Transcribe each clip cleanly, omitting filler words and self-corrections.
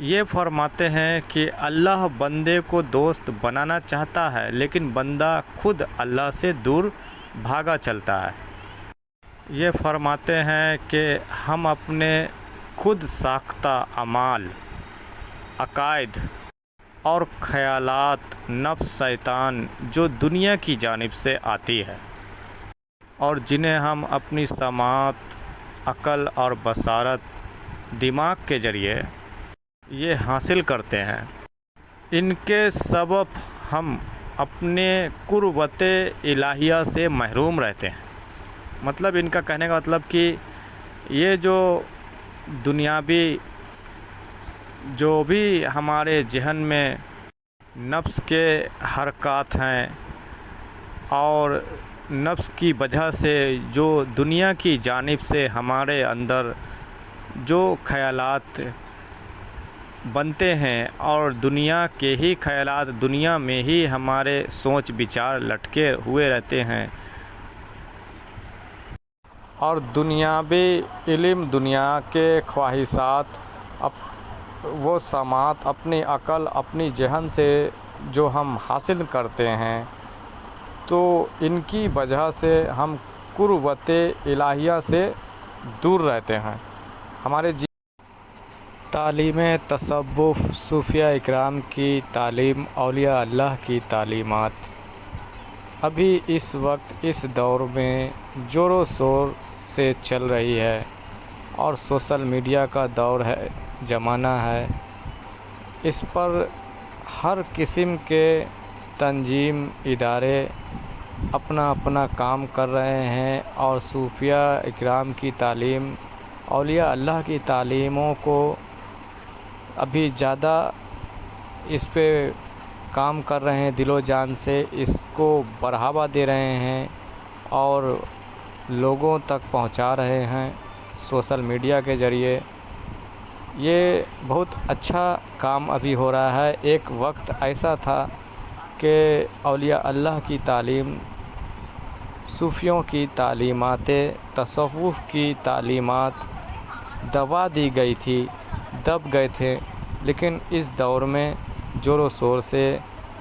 یہ فرماتے ہیں کہ اللہ بندے کو دوست بنانا چاہتا ہے لیکن بندہ خود اللہ سے دور بھاگا چلتا ہے۔ یہ فرماتے ہیں کہ ہم اپنے خود ساختہ اعمال، عقائد اور خیالات نفس شیطان جو دنیا کی جانب سے آتی ہے اور جنہیں ہم اپنی سماعت، عقل اور بصارت، دماغ کے ذریعے یہ حاصل کرتے ہیں، ان کے سبب ہم اپنے قربت الہیہ سے محروم رہتے ہیں۔ مطلب ان کا کہنے کا مطلب کہ یہ جو دنیاوی جو بھی ہمارے ذہن میں نفس کے حرکات ہیں اور نفس کی وجہ سے جو دنیا کی جانب سے ہمارے اندر جو خیالات بنتے ہیں اور دنیا کے ہی خیالات دنیا میں ہی ہمارے سوچ بچار لٹکے ہوئے رہتے ہیں، اور دنیاوی علم، دنیا کے خواہشات، وہ سماعت اپنی عقل، اپنی ذہن سے جو ہم حاصل کرتے ہیں تو ان کی وجہ سے ہم قربت الہیہ سے دور رہتے ہیں۔ ہمارے تعلیم تصوف، صوفیہ اکرام کی تعلیم، اولیاء اللہ کی تعلیمات ابھی اس وقت اس دور میں زور و شور سے چل رہی ہے، اور سوشل میڈیا کا دور ہے، زمانہ ہے۔ اس پر ہر قسم کے تنظیم، ادارے اپنا اپنا کام کر رہے ہیں، اور صوفیہ اکرام کی تعلیم، اولیاء اللہ کی تعلیموں کو ابھی زیادہ اس پہ کام کر رہے ہیں، دل و جان سے اس کو بڑھاوا دے رہے ہیں اور لوگوں تک پہنچا رہے ہیں سوشل میڈیا کے ذریعے۔ یہ بہت اچھا کام ابھی ہو رہا ہے۔ ایک وقت ایسا تھا کہ اولیاء اللہ کی تعلیم، صوفیوں کی تعلیمات، تصوف کی تعلیمات دبا دی گئی تھی، دب گئے تھے، لیکن اس دور میں زور و شور سے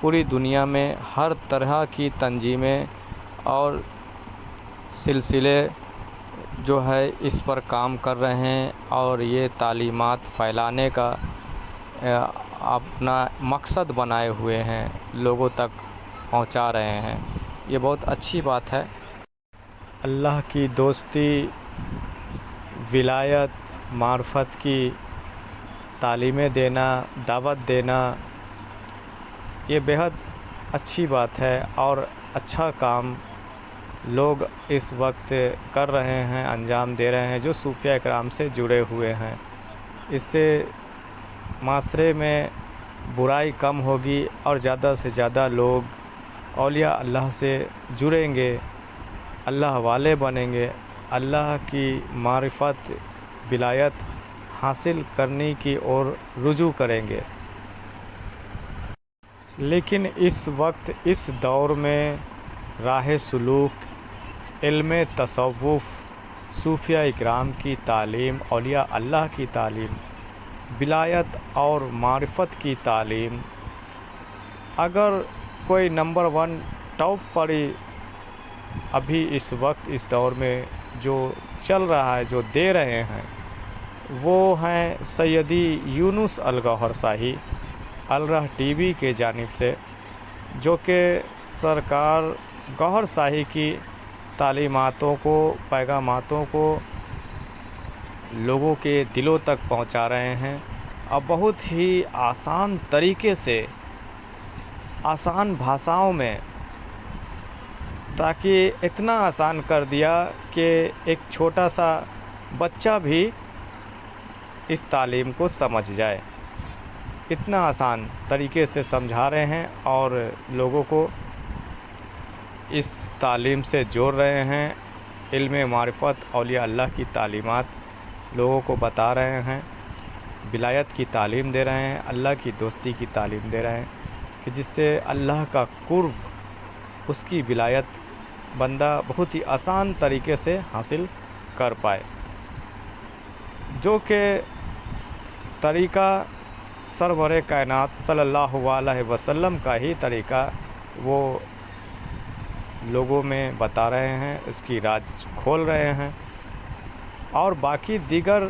پوری دنیا میں ہر طرح کی تنظیمیں اور سلسلے جو ہے اس پر کام کر رہے ہیں، اور یہ تعلیمات پھیلانے کا اپنا مقصد بنائے ہوئے ہیں، لوگوں تک پہنچا رہے ہیں۔ یہ بہت اچھی بات ہے۔ اللہ کی دوستی، ولایت، معرفت کی تعلیمیں دینا، دعوت دینا، یہ بہت اچھی بات ہے اور اچھا کام لوگ اس وقت کر رہے ہیں، انجام دے رہے ہیں، جو صوفیہ اکرام سے جڑے ہوئے ہیں۔ اس سے معاشرے میں برائی کم ہوگی اور زیادہ سے زیادہ لوگ اولیاء اللہ سے جڑیں گے، اللہ والے بنیں گے، اللہ کی معرفت، ولایت حاصل کرنے کی اور رجوع کریں گے۔ لیکن اس وقت اس دور میں راہ سلوک، علم تصوف، صوفیہ اکرام کی تعلیم، اولیاء اللہ کی تعلیم، ولایت اور معرفت کی تعلیم اگر کوئی نمبر 1 ٹاپ پر ابھی اس وقت اس دور میں جو چل رہا ہے، جو دے رہے ہیں، وہ ہیں سیدی یونس الگوہر شاہی الرح ٹی وی کے جانب سے، جو کہ سرکار گوہر شاہی کی تعلیماتوں کو، پیغاماتوں کو لوگوں کے دلوں تک پہنچا رہے ہیں، اور بہت ہی آسان طریقے سے، آسان بھاشاؤں میں، تاکہ اتنا آسان کر دیا کہ ایک چھوٹا سا بچہ بھی اس تعلیم کو سمجھ جائے۔ اتنا آسان طریقے سے سمجھا رہے ہیں اور لوگوں کو اس تعلیم سے جوڑ رہے ہیں۔ علم، معرفت، اولیاء اللہ کی تعلیمات لوگوں کو بتا رہے ہیں، ولایت کی تعلیم دے رہے ہیں، اللہ کی دوستی کی تعلیم دے رہے ہیں، کہ جس سے اللہ کا قرب، اس کی ولایت بندہ بہت ہی آسان طریقے سے حاصل کر پائے، جو کہ طریقہ سرور کائنات صلی اللہ علیہ وسلم کا ہی طریقہ وہ لوگوں میں بتا رہے ہیں، اس کی راز کھول رہے ہیں، اور باقی دیگر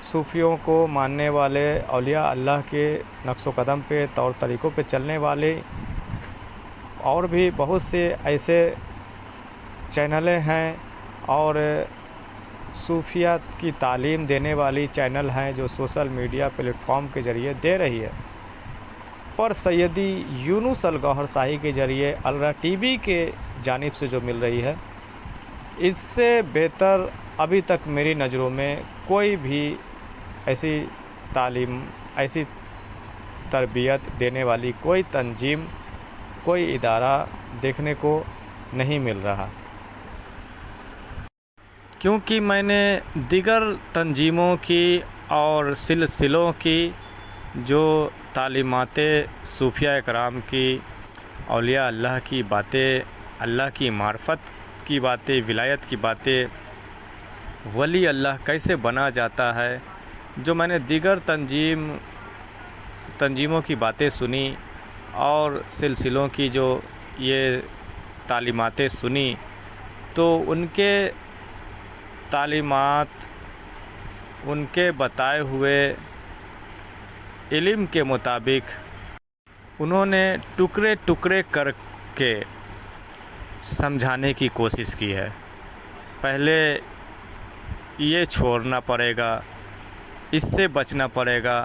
صوفیوں کو ماننے والے اولیاء اللہ کے نقش و قدم پہ طور طریقوں پہ چلنے والے اور بھی بہت سے ایسے چینلیں ہیں اور صوفیات کی تعلیم دینے والی چینل ہیں جو سوشل میڈیا پلیٹ فارم کے ذریعے دے رہی ہے، پر سیدی یونس الگوہر شاہی کے ذریعے الرا ٹی وی کے جانب سے جو مل رہی ہے، اس سے بہتر ابھی تک میری نظروں میں کوئی بھی ایسی تعلیم، ایسی تربیت دینے والی کوئی تنظیم، کوئی ادارہ دیکھنے کو نہیں مل رہا، کیونکہ میں نے دیگر تنظیموں کی اور سلسلوں کی جو تعلیمات صوفیہ کرام کی، اولیاء اللہ کی باتیں، اللہ کی معرفت کی باتیں، ولایت کی باتیں، ولی اللہ کیسے بنا جاتا ہے، جو میں نے دیگر تنظیموں کی باتیں سنی اور سلسلوں کی جو یہ تعلیماتیں سنی، تو ان کے تعلیمات، ان کے بتائے ہوئے علم کے مطابق انہوں نے ٹکڑے ٹکڑے کر کے سمجھانے کی کوشش کی ہے۔ پہلے یہ چھوڑنا پڑے گا، اس سے بچنا پڑے گا،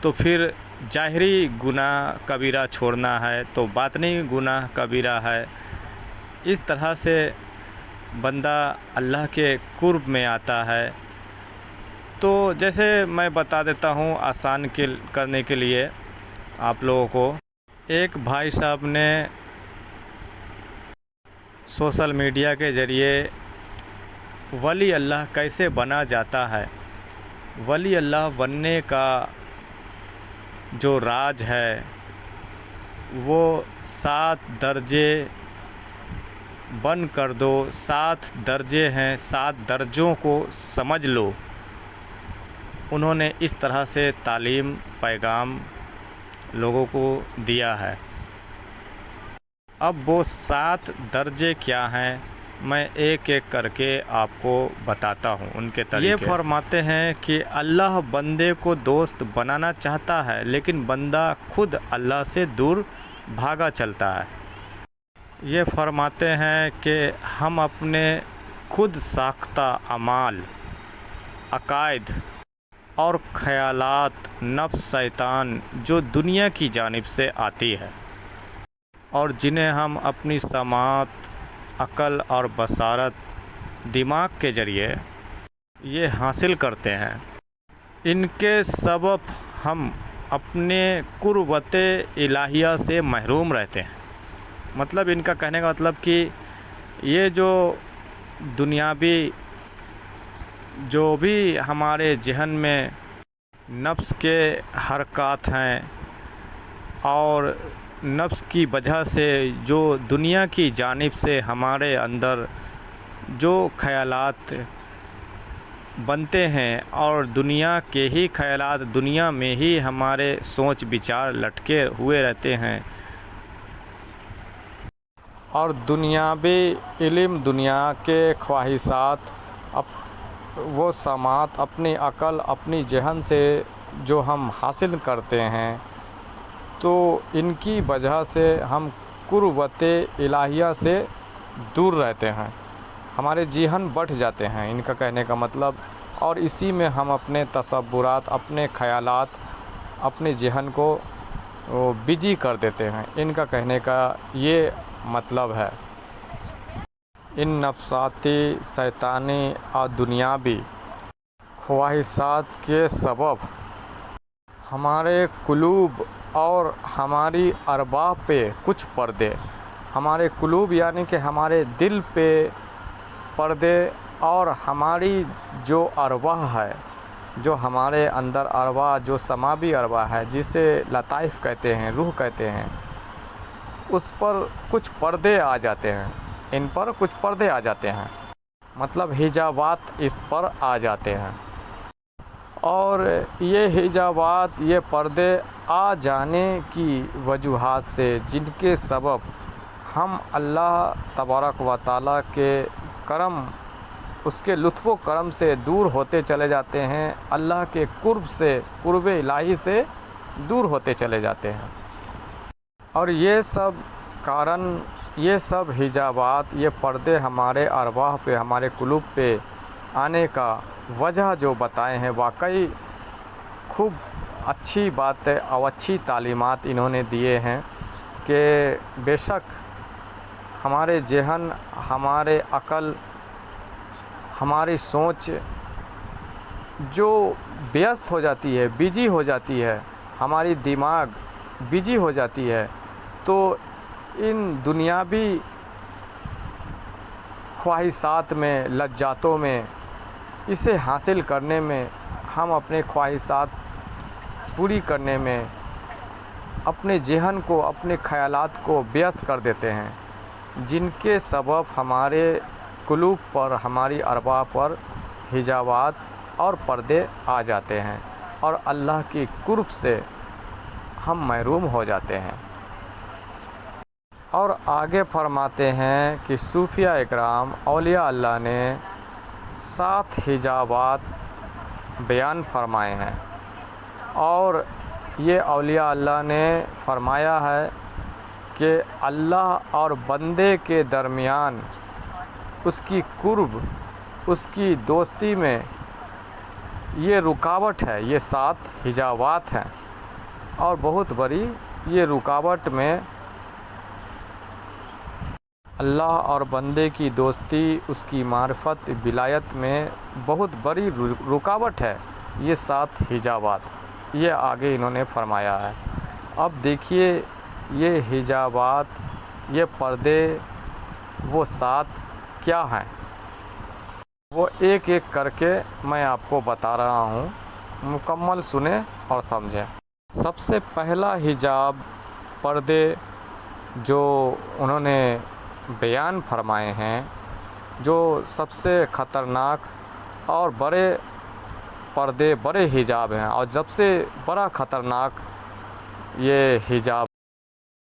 تو پھر ظاہری گناہ کبیرہ چھوڑنا ہے تو باطنی گناہ کبیرہ ہے۔ اس طرح سے بندہ اللہ کے قرب میں آتا ہے۔ تو جیسے میں بتا دیتا ہوں آسان کرنے کے لیے آپ لوگوں کو، ایک بھائی صاحب نے سوشل میڈیا کے ذریعے ولی اللہ کیسے بنا جاتا ہے، ولی اللہ بننے کا جو راز ہے وہ 7 درجے بن کر دو، 7 درجے ہیں، 7 درجوں کو سمجھ لو۔ انہوں نے اس طرح سے تعلیم، پیغام لوگوں کو دیا ہے۔ اب وہ 7 درجے کیا ہیں، میں ایک ایک کر کے آپ کو بتاتا ہوں ان کے طریقے۔ یہ فرماتے ہیں کہ اللہ بندے کو دوست بنانا چاہتا ہے، لیکن بندہ خود اللہ سے دور بھاگا چلتا ہے۔ یہ فرماتے ہیں کہ ہم اپنے خود ساختہ اعمال، عقائد اور خیالات، نفس، شیطان جو دنیا کی جانب سے آتی ہے اور جنہیں ہم اپنی سماعت، عقل اور بصارت، دماغ کے ذریعے یہ حاصل کرتے ہیں، ان کے سبب ہم اپنے قربت الہیہ سے محروم رہتے ہیں۔ مطلب ان کا کہنے کا مطلب کہ یہ جو دنیاوی جو بھی ہمارے ذہن میں نفس کے حرکات ہیں اور نفس کی وجہ سے جو دنیا کی جانب سے ہمارے اندر جو خیالات بنتے ہیں اور دنیا کے ہی خیالات، دنیا میں ہی ہمارے سوچ بچار لٹکے ہوئے رہتے ہیں، اور دنیاوی علم، دنیا کے خواہشات، وہ سماعت، اپنی عقل، اپنی ذہن سے جو ہم حاصل کرتے ہیں، تو ان کی وجہ سے ہم قربت الہیہ سے دور رہتے ہیں، ہمارے ذہن بٹھ جاتے ہیں، ان کا کہنے کا مطلب، اور اسی میں ہم اپنے تصورات، اپنے خیالات، اپنے ذہن کو بزی کر دیتے ہیں، ان کا کہنے کا یہ مطلب ہے۔ ان نفساتی، شیطانی اور دنیاوی خواہشات کے سبب ہمارے قلوب اور ہماری ارواح پہ کچھ پردے، ہمارے قلوب یعنی کہ ہمارے دل پہ پردے، اور ہماری جو ارواح ہے، جو ہمارے اندر ارواح، جو سماوی ارواح ہے، جسے لطائف کہتے ہیں، روح کہتے ہیں، اس پر کچھ پردے آ جاتے ہیں، ان پر کچھ پردے آ جاتے ہیں، مطلب حجابات اس پر آ جاتے ہیں، اور یہ حجابات، یہ پردے آ جانے کی وجوہات سے، جن کے سبب ہم اللہ تبارک و تعالیٰ کے کرم، اس کے لطف و کرم سے دور ہوتے چلے جاتے ہیں، اللہ کے قرب سے، قرب الہی سے دور ہوتے چلے جاتے ہیں۔ اور یہ سب کارن، یہ سب حجابات، یہ پردے ہمارے ارواح پہ، ہمارے قلوب پہ آنے کا وجہ جو بتائے ہیں، واقعی خوب اچھی بات ہے اور اچھی تعلیمات انہوں نے دیے ہیں کہ بے شک ہمارے ذہن، ہمارے عقل، ہماری سوچ جو بیست ہو جاتی ہے، بجی ہو جاتی ہے، ہماری دماغ بجی ہو جاتی ہے، تو ان دنیاوی خواہشات میں، لذاتوں میں، اسے حاصل کرنے میں، ہم اپنے خواہشات پوری کرنے میں اپنے ذہن کو، اپنے خیالات کو بیست کر دیتے ہیں، جن کے سبب ہمارے قلوب پر، ہماری ارواح پر حجابات اور پردے آ جاتے ہیں، اور اللہ کی قرب سے ہم محروم ہو جاتے ہیں۔ اور آگے فرماتے ہیں کہ صوفیاء اکرام، اولیاء اللہ نے 7 حجابات بیان فرمائے ہیں، اور یہ اولیاء اللہ نے فرمایا ہے کہ اللہ اور بندے کے درمیان اس کی قرب، اس کی دوستی میں یہ رکاوٹ ہے، یہ 7 حجابات ہیں، اور بہت بڑی یہ رکاوٹ میں اللہ اور بندے کی دوستی، اس کی معرفت، ولایت میں بہت بڑی رکاوٹ ہے یہ 7 حجابات، یہ آگے انہوں نے فرمایا ہے۔ اب دیکھیے یہ حجابات، یہ پردے، وہ 7 کیا ہیں، وہ ایک ایک کر کے میں آپ کو بتا رہا ہوں، مکمل سنیں اور سمجھیں۔ سب سے پہلا حجاب، پردے جو انہوں نے بیان فرمائے ہیں، جو سب سے خطرناک اور بڑے پردے، بڑے حجاب ہیں، اور سب سے بڑا خطرناک یہ حجاب